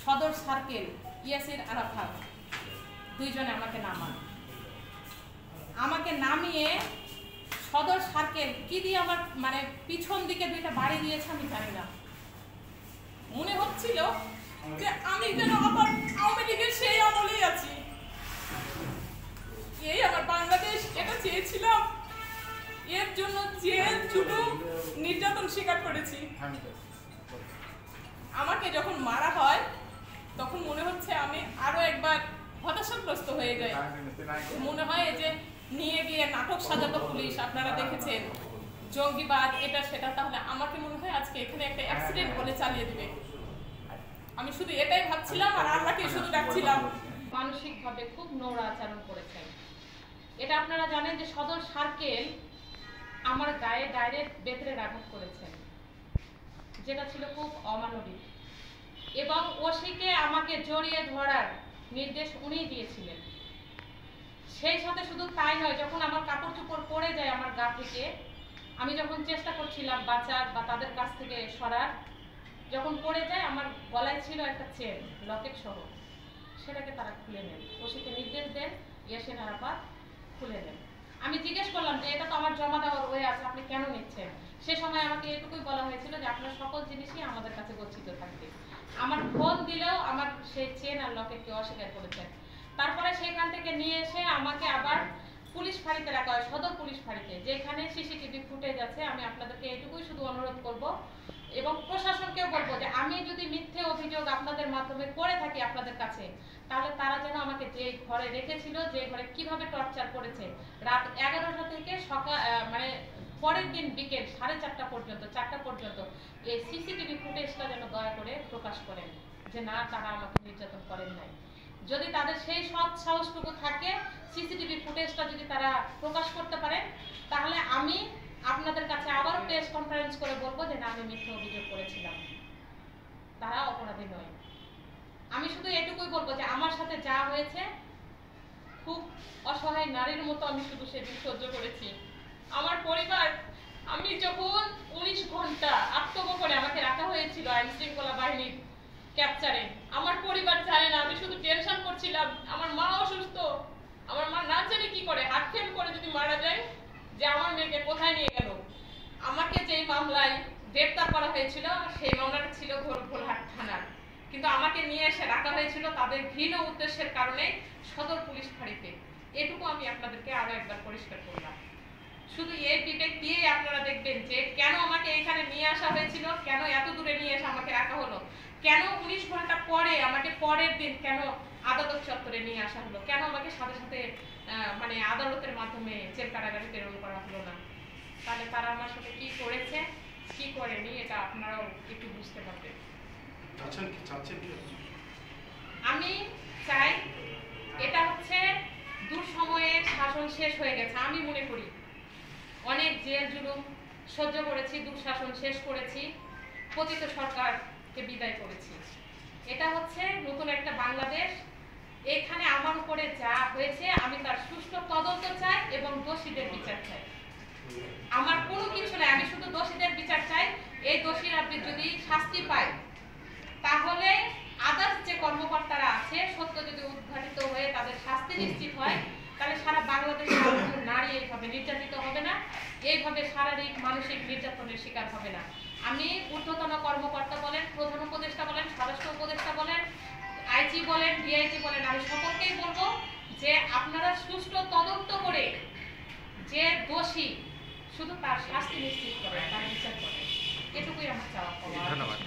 সদর সার্কেল ইয়াসির আরাফাত দুইজনে আমাকে নামিয়ে সদর সার্কেল কি দিয়ে আমার মানে পিছন দিকে দুইটা বাড়ি দিয়েছে আমি জানি না। মনে হচ্ছিল যে আমি যেন আবার আওয়ামী লীগের সেই আমলেই আছি। এই আমার বাংলাদেশ এটা চেয়েছিলাম, এর জন্য জেল জুলুম নির্যাতন স্বীকার করেছি। আমাকে যখন মারা হয় তখন মনে হচ্ছে আমি আরো একবার হতাশাগ্রস্ত হয়ে যাই। মনে হয় যে নিয়ে গিয়ে নাটক সাজাতো পুলিশ, আপনারা দেখেছেন জঙ্গিবাদ এটা সেটা, তাহলে আমাকে মনে হয় আজকে এখানে একটা অ্যাক্সিডেন্ট বলে চালিয়ে দিবে। আমি শুধু এটাই ভাবছিলাম আর আল্লাহকে শুধু ডাকছিলাম। মানসিকভাবে খুব নোংরা আচরণ করেছেন, এটা আপনারা জানেন যে সদর সার্কেল আমার গায়ে ডাইরেক্ট বেতরের আঘাত করেছেন, যেটা ছিল খুব অমানবিক, এবং ওসিকে আমাকে জড়িয়ে ধরার নির্দেশ উনিই দিয়েছিলেন। সেই সাথে শুধু তাই নয়, যখন আমার কাপড় চোপড় পড়ে যায় আমার গা থেকে, আমি যখন চেষ্টা করছিলাম বাঁচার বা তাদের কাছ থেকে সরার, যখন পড়ে যায় আমার গলায় ছিল একটা চেন লকেট সহ, সেটাকে তারা খুলে নেন। ওসিকে নির্দেশ দেন ইয়াসির আরাফাত খুলে নেন। আমি জিজ্ঞেস করলাম যে এটা তো আমার জমা দেওয়ার ওয়ে আছে, আপনি কেন নিচ্ছেন? সে সময় আমাকে এটুকুই বলা হয়েছিল যে আপনার সকল জিনিসই আমাদের কাছে গচ্ছিত থাকবে। আমার ফোন দিলেও আমার সেই চেন আর লকেটকে অস্বীকার করেছেন। তারপরে সেখান থেকে নিয়ে এসে আমাকে আবার পুলিশ ফাঁড়িতে রাখা হয়, সদর পুলিশ ফাঁড়িতে, যেখানে সিসিটিভি ফুটেজ আছে। আমি আপনাদেরকে এটুকুই শুধু অনুরোধ করব এবং প্রশাসনকেও বলবো যে আমি যদি মিথ্যে অভিযোগ আপনাদের মাধ্যমে করে থাকি আপনাদের কাছে, তাহলে তারা যেন আমাকে যে ঘরে রেখেছিল, যে ঘরে কিভাবে টর্চার করেছে, রাত 11টা থেকে সকাল মানে পরের দিন বিকেল 4:30 পর্যন্ত 4টা পর্যন্ত এই সিসিটিভি ফুটেজটা যেন দয়া করে প্রকাশ করেন যে না, তারা আমাকে নির্যাতন করেন নাই। যদি তাদের সেই সৎ সাহসটুকু থাকে, সিসিটিভি ফুটেজটা যদি তারা প্রকাশ করতে পারেন, তাহলে আমি আপনাদের কাছে আবারও প্রেস কনফারেন্স করে বলবো যে না, আমি মিথ্যা অভিযোগ করেছিলাম, তারা অপরাধী নয়। আমি শুধু এটুকুই বলবো যে আমার সাথে যা হয়েছে, খুব অসহায় নারীর মতো আমি শুধু সেদিন সহ্য করেছি। আমার পরিবার, আমি যখন 19 ঘন্টা আত্মগোপনে আমাকে রাখা হয়েছিল আইন শৃঙ্খলা বাহিনীর ক্যাপচারে, আমার পরিবার জানে না, আমি শুধু টেনশন করছিলাম। আমার মা অসুস্থ, আমার মা না জানি কি করে, হার্ট ফেল করে যদি মারা যায়, যে আমার মেয়েকে কোথায় নিয়ে গেল। আমাকে যেই মামলায় গ্রেপ্তার করা হয়েছিল সেই মামলাটা ছিল ভোরহাট থানার, কিন্তু আমাকে নিয়ে এসে রাখা হয়েছিল তাদের ঘৃণ উদ্দেশ্যের কারণে সদর পুলিশ ফাঁড়িতে। এটুকু আমি আপনাদেরকে আরো একবার পরিষ্কার করলাম। শুধু এই বিবেক দিয়েই আপনারা দেখবেন যে কেন আমাকে এখানে নিয়ে আসা হয়েছিল, কেন এত দূরে নিয়ে এসে আমাকে রাখা হলো, কেন 19 ঘন্টা পরে আমাকে পরের দিন কেন আদালত চত্বরে নিয়ে আসা হলো, কেন আমাকে সাথে সাথে মানে আদালতের মাধ্যমে জেল কারাগারে প্রেরণ করা হলো না। তাহলে তারা আমার সাথে কি করেছে কি করেনি এটা আপনারাও একটু বুঝতে পারবেন। আমি চাই, এটা হচ্ছে দুঃসময়ের শাসন শেষ হয়ে গেছে। আমি মনে করি অনেক জেল জুলুম সহ্য করেছি, দুঃশাসন শেষ করেছি, পতিত সরকারকে বিদায় করেছি। এটা হচ্ছে নতুন একটা বাংলাদেশ। এখানে আমার উপরে যা হয়েছে আমি তার সুষ্ঠু তদন্ত চাই এবং দোষীদের বিচার চাই। আমার কোনো কিছু নাই, আমি শুধু দোষীদের বিচার চাই। এই দোষীরা যদি শাস্তি পায়, তাহলে আদার্স যে কর্মকর্তারা আছে, সত্য যদি উদ্ঘাটিত হয়ে তাদের শাস্তি নিশ্চিত হয়, তাহলে সারা বাংলাদেশে নারী এইভাবে নির্যাতিত হবে না, এইভাবে শারীরিক মানসিক নির্যাতনের শিকার হবে না। আমি ঊর্ধ্বতন কর্মকর্তা বলেন, প্রধান উপদেষ্টা বলেন, স্বরাষ্ট্র উপদেষ্টা বলেন, আইজি বলেন, ডিআইজি বলেন, আমি সকলকেই বলবো যে আপনারা সুষ্ঠু তদন্ত করে যে দোষী শুধু তার শাস্তি নিশ্চিত করেন, তার বিচার করেন। এটুকুই আমার চাওয়া। ধন্যবাদ।